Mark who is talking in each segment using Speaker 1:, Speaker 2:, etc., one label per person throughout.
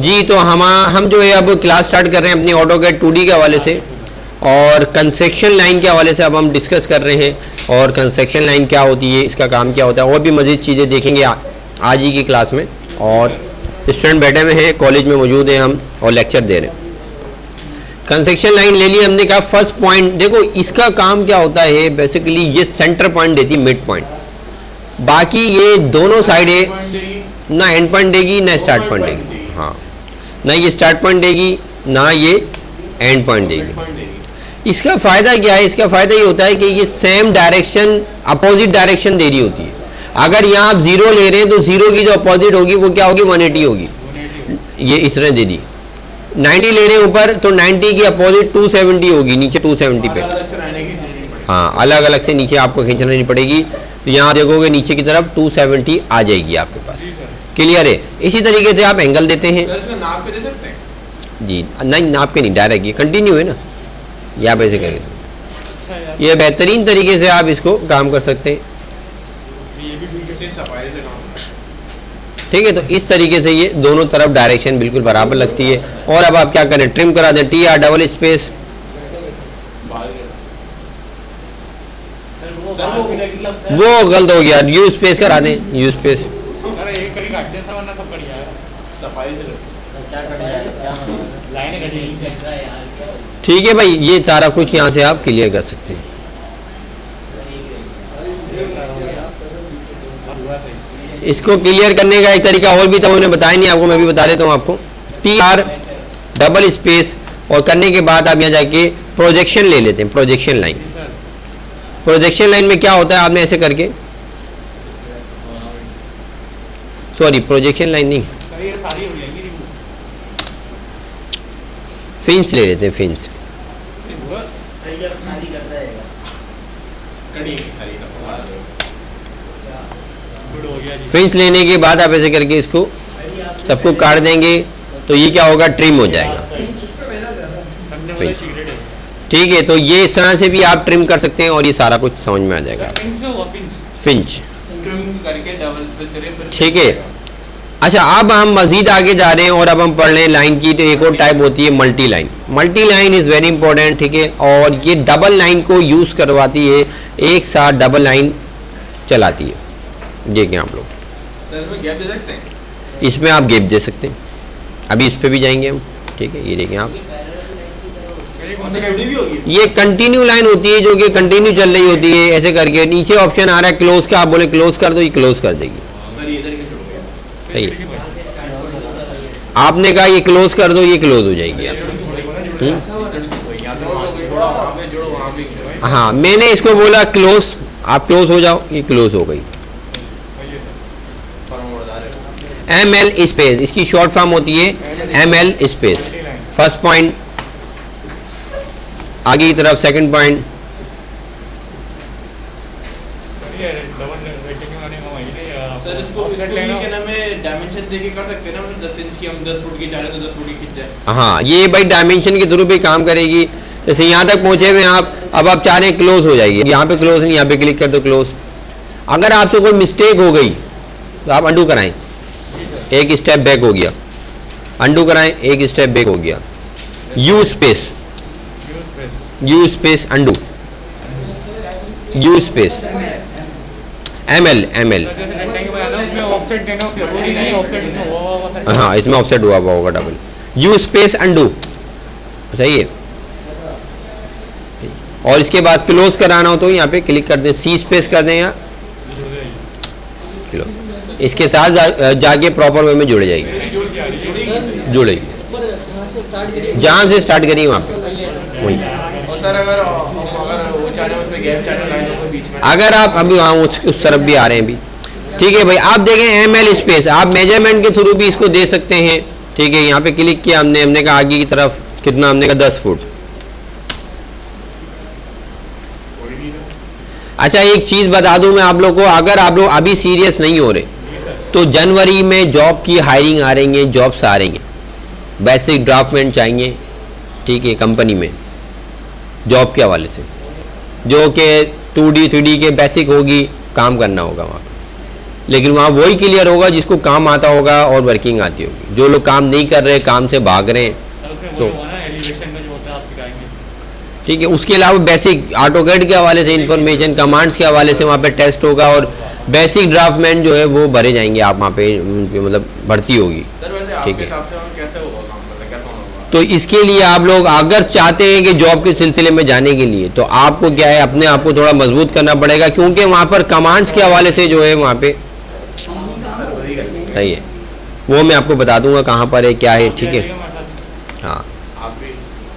Speaker 1: जी तो हम जो है अब क्लास स्टार्ट कर रहे हैं अपनी ऑटोकैड 2D के हवाले से, और कंस्ट्रक्शन लाइन के हवाले से अब हम डिस्कस कर रहे हैं। और कंस्ट्रक्शन लाइन क्या होती है, इसका काम क्या होता है, और भी मज़ीद चीज़ें देखेंगे आज ही की क्लास में। और स्टूडेंट बैठे हुए हैं, कॉलेज में मौजूद हैं हम और लेक्चर दे रहे हैं। कंस्ट्रक्शन लाइन ले ली हमने, कहा फर्स्ट पॉइंट देखो इसका काम क्या होता है, बेसिकली ये सेंटर पॉइंट देती मिड पॉइंट, बाकी ये दोनों साइडें ना एंड पॉइंट देगी ना स्टार्ट पॉइंट देगी। हाँ, ना ये स्टार्ट पॉइंट देगी ना ये एंड पॉइंट देगी। इसका फ़ायदा क्या है, इसका फ़ायदा ये होता है कि ये सेम डायरेक्शन अपोजिट डायरेक्शन दे रही होती है। अगर यहाँ आप 0 ले रहे हैं तो 0 की जो अपोजिट होगी वो क्या होगी, 180 होगी। ये इस तरह दे दी। 90 ले रहे हैं ऊपर तो 90 की अपोजिट 270 होगी, नीचे 270 पे। हाँ, अलग अलग से नीचे आपको खींचना नहीं पड़ेगी। तो यहाँ देखोगे नीचे की तरफ 270 आ जाएगी आपके पास। क्लियर है। इसी तरीके से आप एंगल देते हैं।
Speaker 2: नाप के दे सकते हैं?
Speaker 1: जी नहीं, नाप के नहीं, डायरेक्ट ये कंटिन्यू है ना, ये आप ऐसे करेंगे। ये बेहतरीन तरीके से आप इसको काम कर सकते हैं। ठीक है, तो इस तरीके से ये दोनों तरफ डायरेक्शन बिल्कुल बराबर लगती है। और अब आप क्या करें, ट्रिम करा दें, TR डबल स्पेस। वो गलत हो गया, यू स्पेस करा दें, यू स्पेस। ठीक है भाई, ये सारा कुछ यहाँ से आप क्लियर कर सकते हैं। इसको क्लियर करने का एक तरीका और भी था, उन्होंने बताया नहीं आपको, मैं भी बता देता हूँ आपको। TR डबल स्पेस और करने के बाद आप यहाँ जाके प्रोजेक्शन ले लेते हैं, प्रोजेक्शन लाइन। प्रोजेक्शन लाइन में क्या होता है, आपने ऐसे करके, सॉरी प्रोजेक्शन लाइन नहीं, फिंस ले लेते हैं, फिंस। फिंस लेने के बाद आप ऐसे करके इसको सबको काट देंगे तो ये क्या होगा, ट्रिम हो जाएगा। ठीक है, तो ये इस तरह से भी आप ट्रिम कर सकते हैं और ये सारा कुछ समझ में आ जाएगा। फिंच, ठीक है। अच्छा, अब हम मजीद आगे जा रहे हैं और अब हम पढ़ रहे हैं लाइन की। तो एक और टाइप होती है multi line. Multi line is very important, ठीक है। और ये डबल लाइन को यूज़ करवाती है, एक साथ डबल लाइन चलाती है। देखें आप लोग,
Speaker 2: तो इसमें गैप दे सकते हैं?
Speaker 1: इसमें आप गैप दे सकते हैं। अभी इस पर भी जाएंगे हम, ठीक है। ये देखें आप, ये कंटिन्यू लाइन होती है जो कि कंटिन्यू चल रही होती है ऐसे करके। नीचे ऑप्शन आ रहा है क्लोज का, आप बोले क्लोज कर दो, ये क्लोज कर देगी। सही है, आपने कहा ये क्लोज कर दो, ये क्लोज हो जाएगी आप। हाँ, मैंने इसको बोला क्लोज, आप क्लोज हो जाओ, ये क्लोज हो गई। ML स्पेस, इसकी शॉर्ट फॉर्म होती है ML स्पेस। फर्स्ट पॉइंट, आगे की तरफ सेकंड पॉइंट।
Speaker 2: सर इसको के नाम में डायमेंशन देके कर सकते हैं ना, 10 इंच की हम 10 फुट की चाह रहे हैं तो 10 फुट की खींच जाए।
Speaker 1: हाँ, ये भाई डायमेंशन के थ्रू भी काम करेगी। जैसे यहाँ तक पहुँचे हुए आप, अब आप चाह रहे हैं क्लोज हो जाएगी, यहाँ पे क्लोज नहीं, यहाँ पे क्लिक कर दो क्लोज। अगर आपसे कोई मिस्टेक हो गई तो आप अंडू कराएं, एक स्टेप बैक हो गया, अंडू कराएं, एक स्टेप बैक हो गया। You space, you space undo, you space ML। हाँ, इसमें ऑफसेट हुआ होगा डबल। यू स्पेस अंडू, सही है। और इसके बाद क्लोज कराना हो तो यहाँ पे क्लिक कर दें, C स्पेस कर दें, या इसके साथ जाके प्रॉपर वे में जुड़ जाएगी, जुड़ेगी। जहाँ से स्टार्ट करिए वहाँ पे वहीं।
Speaker 2: और सर अगर वो चाह रहे हैं उसमें गैप चाह रहे हैं लाइनों के बीच में,
Speaker 1: अगर आप अभी वहाँ उस तरफ भी आ रहे हैं भी, ठीक है भाई। आप देखें ML स्पेस, आप मेजरमेंट के थ्रू भी इसको दे सकते हैं, ठीक है। यहाँ पे क्लिक किया हमने कहा आगे की तरफ कितना, हमने कहा 10 फुट। अच्छा, एक चीज़ बता दूं मैं आप लोग को, अगर आप लोग अभी सीरियस नहीं हो रहे तो जनवरी में जॉब की हायरिंग आ रही है, जॉब्स आ रही हैं, बेसिक ड्राफ्टमैन चाहिए, ठीक है, कंपनी में जॉब के हवाले से, जो कि 2D 3D के बेसिक होगी, काम करना होगा वहाँ। लेकिन वहाँ वही क्लियर होगा जिसको काम आता होगा और वर्किंग आती होगी। जो लोग काम नहीं कर रहे, काम से भाग रहे हैं, तो ठीक है। उसके अलावा बेसिक ऑटोकैड के हवाले से इंफॉर्मेशन, कमांड्स के हवाले से वहाँ पे टेस्ट होगा और बेसिक ड्राफ्टमैन जो है वो भरे जाएंगे, आप वहाँ पे मतलब भर्ती होगी। ठीक है, तो इसके लिए आप लोग अगर चाहते हैं कि जॉब के सिलसिले में जाने के लिए, तो आपको क्या है, अपने आप को थोड़ा मजबूत करना पड़ेगा, क्योंकि वहाँ पर कमांड्स के हवाले से जो है वहाँ पे सही है, वो मैं आपको बता दूंगा कहाँ पर है, क्या है। ठीक है, हाँ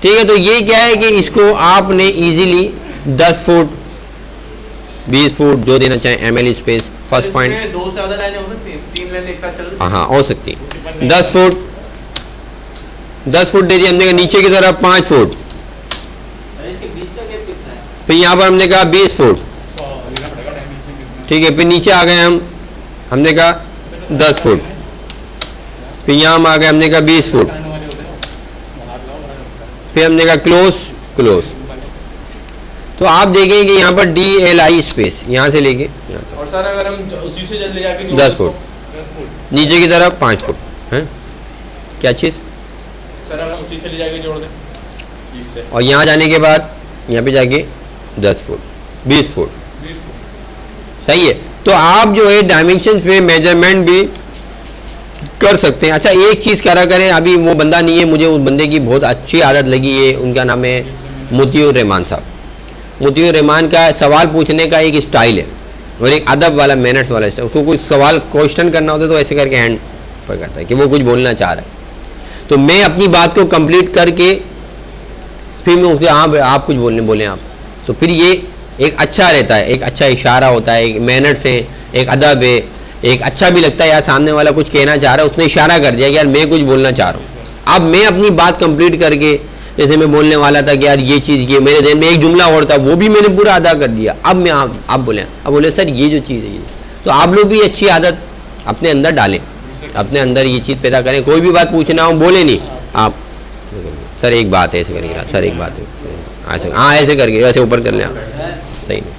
Speaker 1: ठीक है। तो ये क्या है कि इसको आपने इजीली 10 फुट 20 फुट जो देना चाहें एमएल स्पेस, फर्स्ट पॉइंट
Speaker 2: 2 से ज़्यादा लाइनें हो सकती हैं, 3 लाइनें एक साथ चल रही हैं।
Speaker 1: हाँ हो सकती है। 10 फुट दे दिया हमने कहा, नीचे की तरफ 5 फुट, फिर यहाँ पर हमने कहा 20 फुट, ठीक है। फिर नीचे आ गए हमने कहा 10 फुट, फिर यहाँ हम आ गए, हमने कहा 20 फुट, फिर हमने कहा क्लोज। तो आप देखें कि यहाँ पर DLI स्पेस यहाँ से लेके
Speaker 2: और सर अगर हम उसी से ले जाके
Speaker 1: 10 फुट, नीचे की तरफ 5 फुट है, क्या चीज़
Speaker 2: सर, अगर हम उसी से ले जाके जोड़ दें इससे,
Speaker 1: और यहाँ जाने के बाद यहाँ पे जाके 10 फुट 20 फुट, सही है। तो आप जो है डायमेंशन पे मेजरमेंट भी कर सकते हैं। अच्छा एक चीज़ करा करें, अभी वो बंदा नहीं है, मुझे उस बंदे की बहुत अच्छी आदत लगी है, उनका नाम है मोतियुर रहमान साहब। मोतियुर रहमान का सवाल पूछने का एक स्टाइल है और एक अदब वाला, मैनर्स वाला स्टाइल। उसको कुछ सवाल क्वेश्चन करना होता है तो ऐसे करके हैंड पर करता है कि वो कुछ बोलना चाह रहा है। तो मैं अपनी बात को कंप्लीट करके फिर मैं उसके हाँ आप कुछ बोलें आप, तो फिर ये एक अच्छा रहता है, एक अच्छा इशारा होता है, एक मैनर्स है, एक अदब है, एक अच्छा भी लगता है यार सामने वाला कुछ कहना चाह रहा है, उसने इशारा कर दिया कि यार मैं कुछ बोलना चाह रहा हूँ। अब मैं अपनी बात कंप्लीट करके, जैसे मैं बोलने वाला था कि यार ये चीज़, ये मेरे ज़हन में एक जुमला और था, वो भी मैंने पूरा अदा कर दिया। अब मैं आप बोले सर ये जो चीज़ है ये, तो आप लोग भी अच्छी आदत अपने अंदर डालें, अपने अंदर ये चीज़ पैदा करें। कोई भी बात पूछना हो बोले नहीं आप, सर एक बात है ऐसे करके, सर एक बात है ऐसे, हाँ ऐसे करके ऐसे ऊपर कर लें आप, सही नहीं,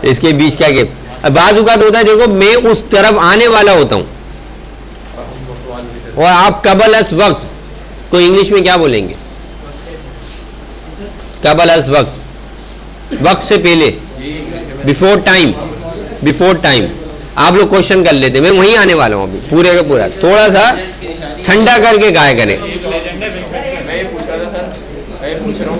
Speaker 1: इसके बीच क्या गैप। बाज़ औक़ात होता है, देखो मैं उस तरफ आने वाला होता हूँ और आप कबल अस वक्त को इंग्लिश में क्या बोलेंगे, कबल अस वक्त, वक्त से पहले, बिफोर टाइम आप लोग क्वेश्चन कर लेते, मैं वहीं आने वाला हूँ अभी पूरे का पूरा, थोड़ा सा ठंडा करके गाय करें।
Speaker 2: मैं ये पूछ रहा था सर, मैं पूछ रहा हूँ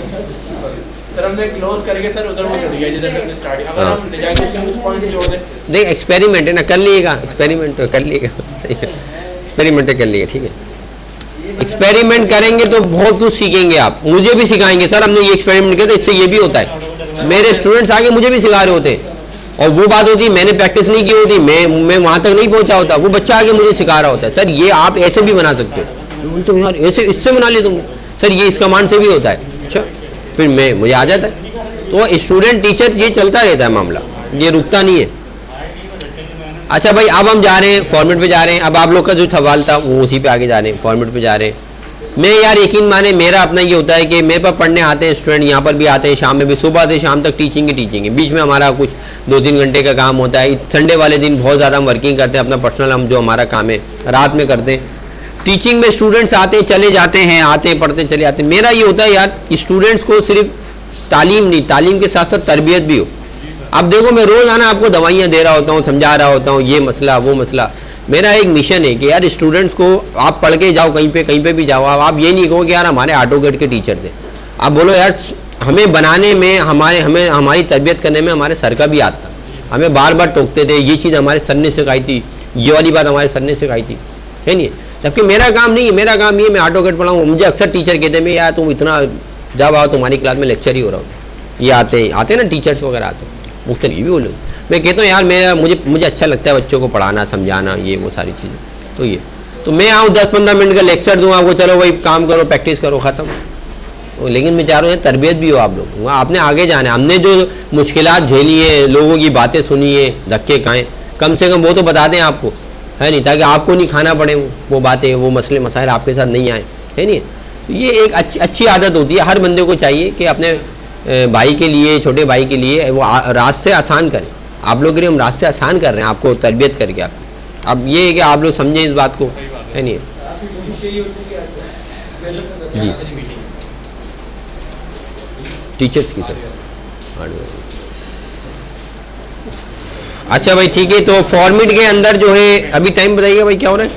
Speaker 2: सर, हमने क्लोज करके सर उधर वो चढ़ गया जिधर से हमने स्टार्ट किया, अगर हम ले जाके उस पॉइंट पे जोड़ दें।
Speaker 1: देख एक्सपेरिमेंट है ना, कर लीजिएगा, एक्सपेरिमेंट कर लीजिएगा, सही है, एक्सपेरिमेंट कर लीजिए, ठीक है। एक्सपेरिमेंट करेंगे तो बहुत कुछ सीखेंगे आप, मुझे भी सिखाएंगे सर हमने ये एक्सपेरिमेंट किया तो इससे ये भी होता है। मेरे स्टूडेंट्स आगे मुझे भी सिखा रहे होते हैं, और वो बात होती है मैंने प्रैक्टिस नहीं की होती, मैं वहाँ तक नहीं पहुँचा होता, वो बच्चा आगे मुझे सिखा रहा होता है, सर ये आप ऐसे भी बना सकते हो, तो यार ऐसे इससे बना लिया तुम, सर ये इस कमांड से भी होता है। अच्छा फिर मुझे आ जाता है। तो स्टूडेंट टीचर ये चलता रहता है मामला, ये रुकता नहीं है। अच्छा भाई अब हम जा रहे हैं फॉर्मेट पे जा रहे हैं, अब आप लोग का जो सवाल था वो उसी पे आगे जा रहे हैं, फॉर्मेट पे जा रहे हैं। मैं यार यकीन माने मेरा अपना ये होता है कि मेरे पास पढ़ने आते हैं स्टूडेंट, यहाँ पर भी आते हैं, शाम में भी, सुबह से शाम तक टीचिंग है, बीच में हमारा कुछ 2-3 घंटे का काम होता है। संडे वाले दिन बहुत ज़्यादा हम वर्किंग करते हैं, अपना पर्सनल हम जो हमारा काम है रात में करते हैं। टीचिंग में स्टूडेंट्स आते चले जाते हैं, आते पढ़ते चले जाते हैं। मेरा ये होता है यार स्टूडेंट्स को सिर्फ तालीम नहीं, तालीम के साथ साथ तरबियत भी हो। अब देखो मैं रोज़ाना आपको दवाइयाँ दे रहा होता हूँ, समझा रहा होता हूँ, ये मसला वो मसला। मेरा एक मिशन है कि यार स्टूडेंट्स को आप पढ़ के जाओ, कहीं पे भी जाओ, आप ये नहीं कहो कि यार हमारे ऑटोकैड के टीचर थे। आप बोलो यार हमें बनाने में, हमारी तरबियत करने में हमारे सर का भी हाथ था, हमें बार बार टोकते थे, ये चीज़ हमारे सर ने सिखाई थी, ये वाली बात हमारे सर ने सिखाई थी, है नहीं। जबकि मेरा काम नहीं है, मेरा काम ये मैं ऑटोकैड पढ़ाऊँ। मुझे अक्सर टीचर कहते हैं यार तुम इतना जब आओ तुम्हारी क्लास में लेक्चर ही हो रहा होता है, ये आते ना टीचर्स वगैरह आते हैं, मुख्तलिफ भी बोलो। मैं कहता हूँ यार मुझे अच्छा लगता है बच्चों को पढ़ाना समझाना, ये वो सारी चीज़ें। तो मैं आऊँ 10-15 मिनट का लेक्चर दूँ आपको, चलो भाई काम करो प्रैक्टिस करो ख़त्म। लेकिन मैं चाह रहा हूँ तरबियत भी हो आप लोग, आपने आगे जाना है। हमने जो मुश्किलात झेली है, लोगों की बातें सुनी है, धक्के खाएँ, कम से कम वो तो बता दें आपको, है नहीं, ताकि आपको नहीं खाना पड़े वो बातें, वो मसले मसाइल आपके साथ नहीं आए, है नहीं। तो ये एक अच्छी आदत होती है, हर बंदे को चाहिए कि अपने भाई के लिए, छोटे भाई के लिए वो रास्ते आसान करें। आप लोग के लिए हम रास्ते आसान कर रहे हैं आपको तरबियत करके। आप अब ये है कि आप लोग समझें इस बात को, है नहीं? जी टीचर्स की सर। अच्छा भाई ठीक है, तो फॉर्मेट के अंदर जो है अभी टाइम बताइएगा भाई क्या हो रहा है?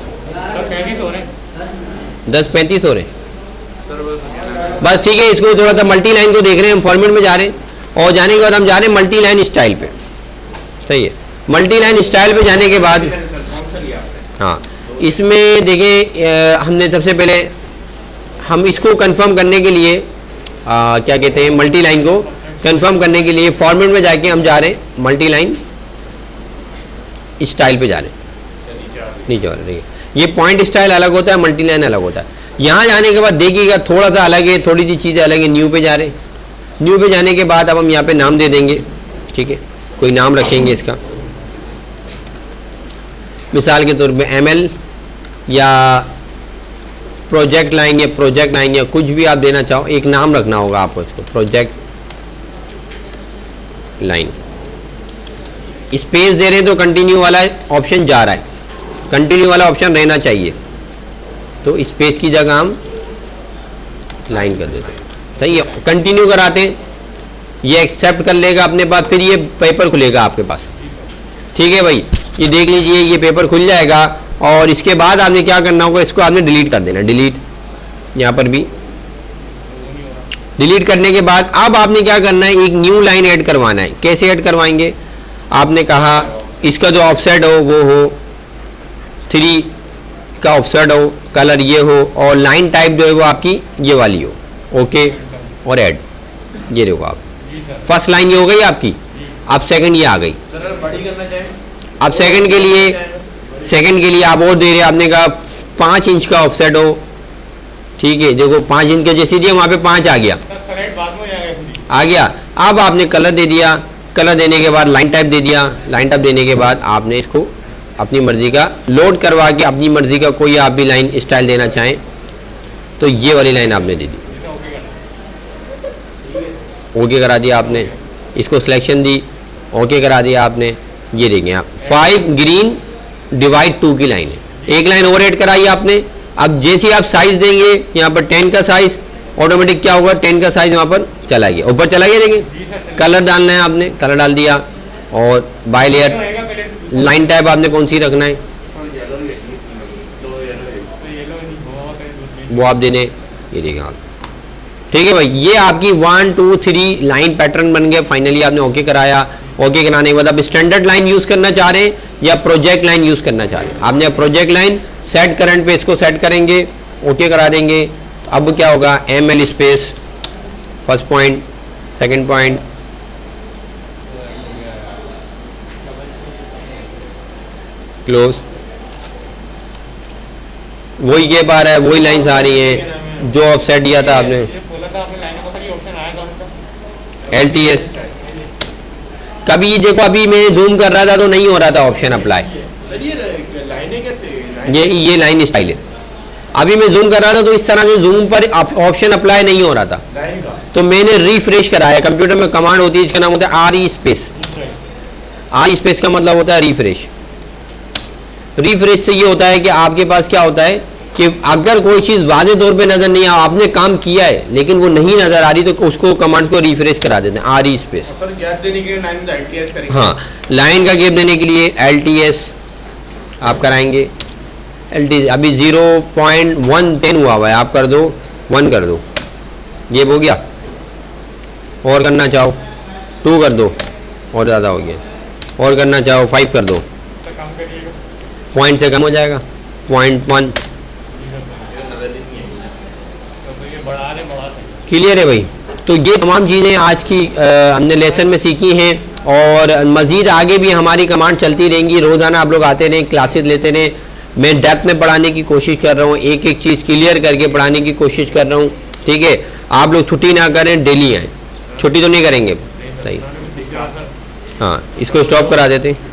Speaker 1: 10:35 हो रहे हैं। बस ठीक है, इसको थोड़ा सा मल्टी लाइन को देख रहे हैं हम, फॉर्मेट में जा रहे हैं और जाने के बाद हम जा रहे हैं मल्टी लाइन स्टाइल पे। सही है, मल्टी लाइन स्टाइल पे जाने के बाद हाँ इसमें देखिए हमने सबसे पहले हम इसको कंफर्म करने के लिए क्या कहते हैं, मल्टी लाइन को कंफर्म करने के लिए फॉर्मेट में जाके हम जा रहे हैं मल्टी लाइन स्टाइल पे जा रहे हैं नीचे वाले। देखिए ये पॉइंट स्टाइल अलग होता है, मल्टी लाइन अलग होता है। यहाँ जाने के बाद देखिएगा थोड़ा सा अलग है, थोड़ी सी चीज़ें अलग है। न्यू पे जा रहे हैं, न्यू पे जाने के बाद अब हम यहाँ पे नाम दे देंगे, ठीक है, कोई नाम रखेंगे इसका, मिसाल के तौर पे ML या प्रोजेक्ट लाइन या कुछ भी आप देना चाहो, एक नाम रखना होगा आपको इसको, प्रोजेक्ट लाइन। स्पेस दे रहे हैं तो कंटिन्यू वाला ऑप्शन जा रहा है, कंटिन्यू वाला ऑप्शन रहना चाहिए, तो स्पेस की जगह हम लाइन कर देते हैं। सही है, कंटिन्यू कराते हैं, ये एक्सेप्ट कर लेगा अपने पास, फिर ये पेपर खुलेगा आपके पास। ठीक है भाई, ये देख लीजिए ये पेपर खुल जाएगा और इसके बाद आपने क्या करना होगा, इसको आपने डिलीट कर देना। डिलीट, यहाँ पर भी डिलीट करने के बाद अब आपने क्या करना है, एक न्यू लाइन ऐड करवाना है। कैसे ऐड करवाएंगे? आपने कहा इसका जो ऑफसेट हो वो हो 3 का ऑफसेट हो, कलर ये हो और लाइन टाइप जो है वो आपकी ये वाली हो। ओके और ऐड, ये देखो आप फर्स्ट लाइन ये हो गई आपकी, अब सेकंड ये आ गई। अब सेकंड के लिए आप और दे रहे, आपने कहा 5 इंच का ऑफसेट हो, ठीक है, देखो 5 इंच का जैसे दिया वहाँ पे 5 आ गया, अब आपने कलर दे दिया, कलर देने के बाद लाइन टाइप दे दिया, लाइन टाइप देने के बाद आपने इसको अपनी मर्जी का लोड करवा के अपनी मर्जी का कोई आप भी लाइन स्टाइल देना चाहें तो ये वाली लाइन आपने दे दी। ओके करा दिया आपने, इसको सिलेक्शन दी, ओके करा दिया आपने। ये देखें आप 5 ग्रीन डिवाइड 2 की लाइन है, एक लाइन और ऐड कराई आपने। अब जैसे आप साइज देंगे यहाँ पर 10 का साइज, ऑटोमेटिक क्या होगा, 10 का साइज वहाँ पर चला गया, ऊपर चला गया। देखिए कलर डालना है आपने, कलर डाल दिया और बाय लेयर लाइन टाइप आपने कौन सी रखना है वो आप देने, ये देखिए आप। ठीक है भाई, ये आपकी 1 2 3 लाइन पैटर्न बन गया। फाइनली आपने ओके कराया, ओके कराने के बाद आप स्टैंडर्ड लाइन यूज करना चाह रहे हैं या प्रोजेक्ट लाइन यूज करना चाह रहे हैं, आपने प्रोजेक्ट लाइन सेट करंट पे इसको सेट करेंगे, ओके करा देंगे। तो अब क्या होगा, ML space first point, second point, close, वही गैप आ रहा है, वही लाइंस आ रही हैं जो ऑफसेट दिया था आपने। LTS कभी देखो, अभी मैं जूम कर रहा था तो नहीं हो रहा था ऑप्शन अप्लाई, ये लाइन स्टाइल है। अभी मैं जूम कर रहा था तो इस तरह से जूम पर ऑप्शन अप्लाई नहीं हो रहा था, तो मैंने रिफ्रेश कराया। कंप्यूटर में कमांड होती है, इसका नाम होता है RE स्पेस। RE स्पेस का मतलब होता है रिफ्रेश। रिफ्रेश से ये होता है कि आपके पास क्या होता है कि अगर कोई चीज़ वाज़े तौर पे नज़र नहीं आ, आपने काम किया है लेकिन वो नहीं नज़र आ रही, तो उसको कमांड को रिफ्रेश करा देते हैं, RE स्पेस। हाँ, लाइन का गैप देने के लिए LTS आप कराएंगे। LTS अभी 0.110 हुआ है, आप कर दो 1 कर दो, गैप हो गया। और करना चाहो 2 कर दो, और ज़्यादा हो गया। और करना चाहो 5 कर दो, पॉइंट से कम हो जाएगा, 0.1। क्लियर है भाई? तो ये तमाम चीज़ें आज की हमने लेसन में सीखी हैं और मज़ीद आगे भी हमारी कमांड चलती रहेंगी। रोज़ाना आप लोग आते रहें, क्लासेस लेते रहें। मैं डेप्थ में पढ़ाने की कोशिश कर रहा हूँ, एक एक चीज़ क्लियर करके पढ़ाने की कोशिश कर रहा हूँ। ठीक है, आप लोग छुट्टी ना करें, डेली आएँ, छुट्टी तो नहीं करेंगे। सही, हाँ, इसको स्टॉप करा देते हैं।